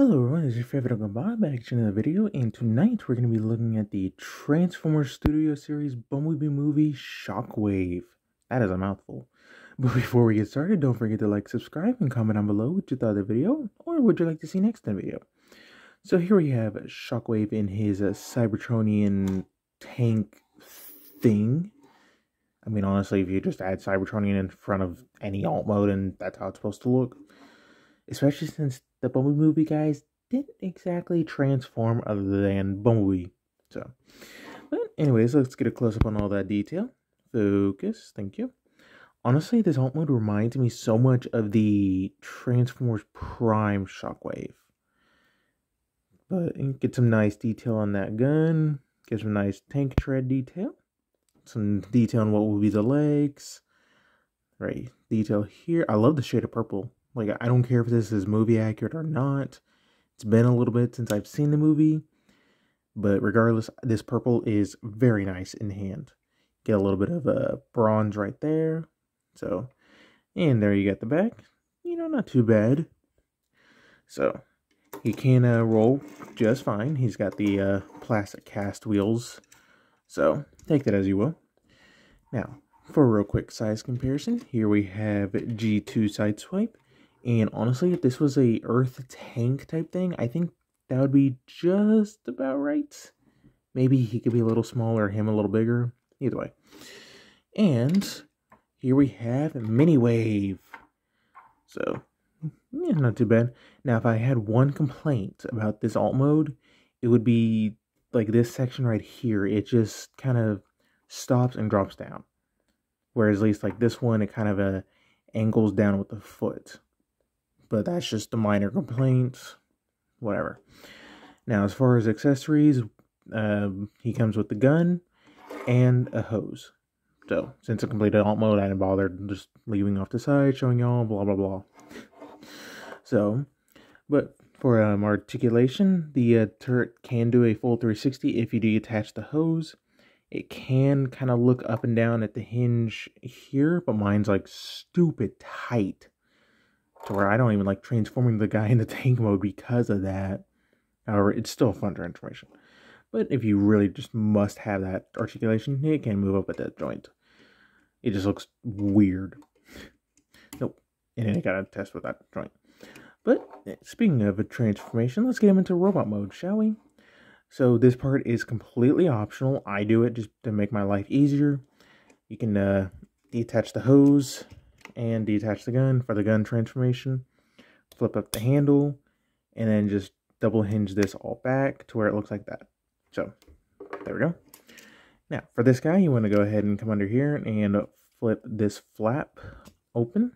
Hello everyone, this is your favorite Uncle Bob back to another video, and tonight we're going to be looking at the Transformers Studio Series Bumblebee movie, Shockwave. That is a mouthful. But before we get started, don't forget to like, subscribe, and comment down below what you thought of the video, or what you'd like to see next in the video. So here we have Shockwave in his Cybertronian tank thing. I mean, honestly, if you just add Cybertronian in front of any alt mode, and that's how it's supposed to look. Especially since the Bumblebee movie guys didn't exactly transform other than Bumblebee. So, but anyways, let's get a close-up on all that detail. Focus, thank you. Honestly, this alt mode reminds me so much of the Transformers Prime Shockwave. But get some nice detail on that gun. Get some nice tank tread detail. Some detail on what will be the legs. Right, detail here. I love the shade of purple. Like, I don't care if this is movie accurate or not. It's been a little bit since I've seen the movie. But regardless, this purple is very nice in hand. Get a little bit of bronze right there. So, and there you got the back. You know, not too bad. So, he can roll just fine. He's got the plastic cast wheels. So, take that as you will. Now, for a real quick size comparison, here we have G2 Sideswipe. And honestly, if this was a Earth tank type thing, I think that would be just about right. Maybe he could be a little smaller, him a little bigger. Either way. And here we have Mini Wave. So, yeah, not too bad. Now, if I had one complaint about this alt mode, it would be like this section right here. It just kind of stops and drops down. Whereas at least like this one, it kind of angles down with the foot. But that's just a minor complaint. Whatever. Now, as far as accessories, he comes with the gun and a hose. So, since I completed alt mode, I didn't bother just leaving off the side, showing y'all, blah, blah, blah. So, but for articulation, the turret can do a full 360 if you detach the hose. It can kind of look up and down at the hinge here, but mine's like stupid tight. To where I don't even like transforming the guy into tank mode because of that. However, it's still fun transformation. But if you really just must have that articulation, it can move up at that joint. It just looks weird. Nope. And then I gotta test with that joint. But speaking of a transformation, let's get him into robot mode, shall we? So this part is completely optional. I do it just to make my life easier. You can detach the hose and detach the gun for the gun transformation. Flip up the handle and then just double hinge this all back to where it looks like that. So there we go. Now for this guy, you want to go ahead and come under here and flip this flap open.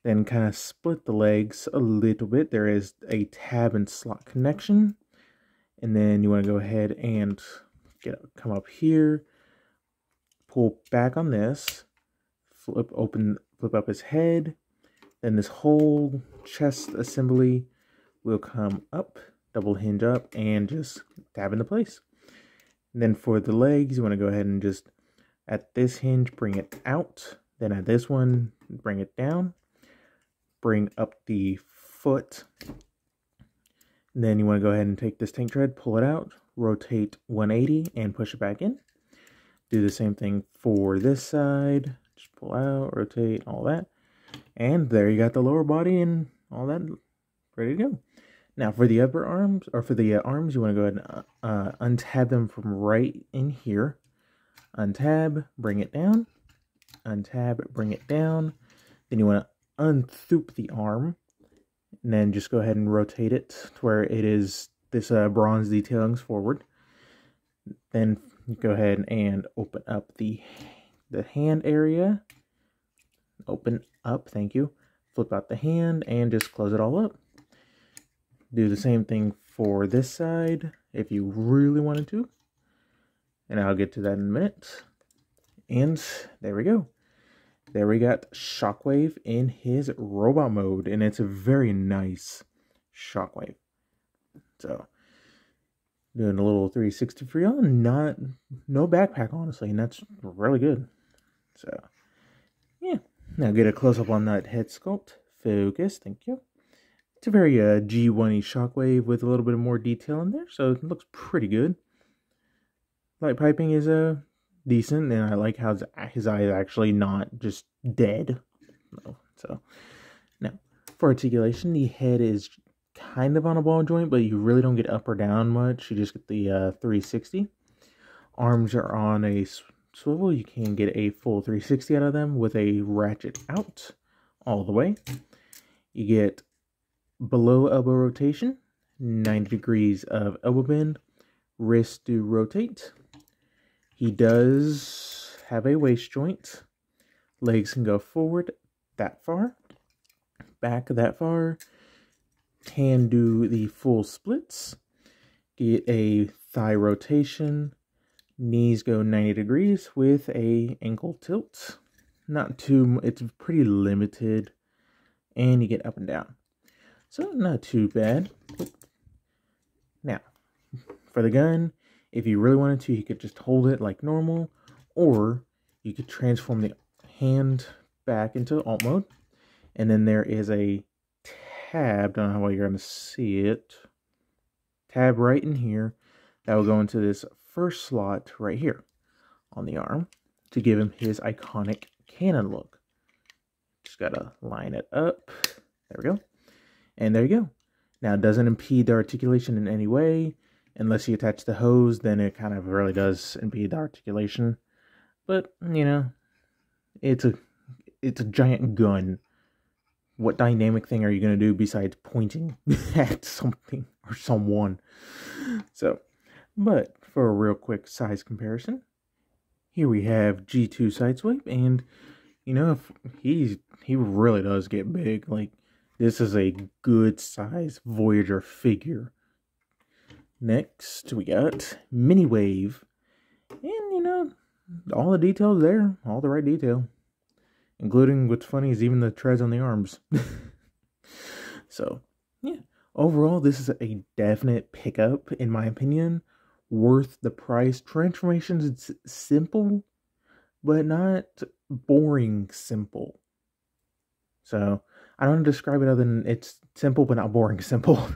Then kind of split the legs a little bit. There is a tab and slot connection. And then you want to go ahead and come up here, pull back on this, flip up his head, then this whole chest assembly will come up, double hinge up, and just tab into place. And then for the legs, you want to go ahead and just, at this hinge, bring it out, then at this one, bring it down, bring up the foot. And then you want to go ahead and take this tank tread, pull it out, rotate 180, and push it back in. Do the same thing for this side. Just pull out, rotate, all that. And there you got the lower body and all that ready to go. Now for the upper arms, or for the arms, you want to go ahead and untab them from right in here. Untab, bring it down. Untab, bring it down. Then you want to unthoop the arm. And then just go ahead and rotate it to where it is this bronze detailings forward. Then go ahead and open up the hand area. Open up, thank you. Flip out the hand and just close it all up. Do the same thing for this side if you really wanted to. And I'll get to that in a minute. And there we go. There we got Shockwave in his robot mode, and it's a very nice Shockwave. So, doing a little 360 for y'all, no backpack, honestly, and that's really good. So, yeah. Now get a close-up on that head sculpt. Focus, thank you. It's a very G1-y Shockwave with a little bit more detail in there, so it looks pretty good. Light piping is decent, and I like how his eye is actually not just dead. So now for articulation, the head is kind of on a ball joint, but you really don't get up or down much. You just get the 360. Arms are on a swivel. You can get a full 360 out of them with a ratchet out all the way. You get below elbow rotation, 90 degrees of elbow bend, wrist to rotate. He does have a waist joint. Legs can go forward that far, back that far. Can do the full splits. Get a thigh rotation. Knees go 90 degrees with a ankle tilt. Not too, it's pretty limited. And you get up and down. So not too bad. Now, for the gun, if you really wanted to, you could just hold it like normal. Or you could transform the hand back into alt mode. And then there is a tab, don't know how well you're going to see it. Tab right in here. That will go into this first slot right here on the arm to give him his iconic cannon look. Just gotta line it up. There we go. And there you go. Now it doesn't impede the articulation in any way. Unless you attach the hose, then it kind of really does impede the articulation. But, you know, it's a giant gun. What dynamic thing are you going to do besides pointing at something or someone? So, but for a real quick size comparison, here we have G2 Sideswipe, and you know, if he really does get big. Like, this is a good size Voyager figure. Next, we got Mini Wave, and you know, all the details there, all the right detail. Including, what's funny is even the treads on the arms. So, yeah. Overall, this is a definite pickup, in my opinion. Worth the price. Transformations, it's simple, but not boring simple. So, I don't want to describe it other than it's simple, but not boring simple.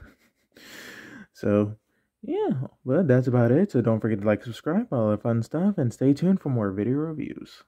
So, yeah. But that's about it. So, don't forget to like, subscribe, all that fun stuff, and stay tuned for more video reviews.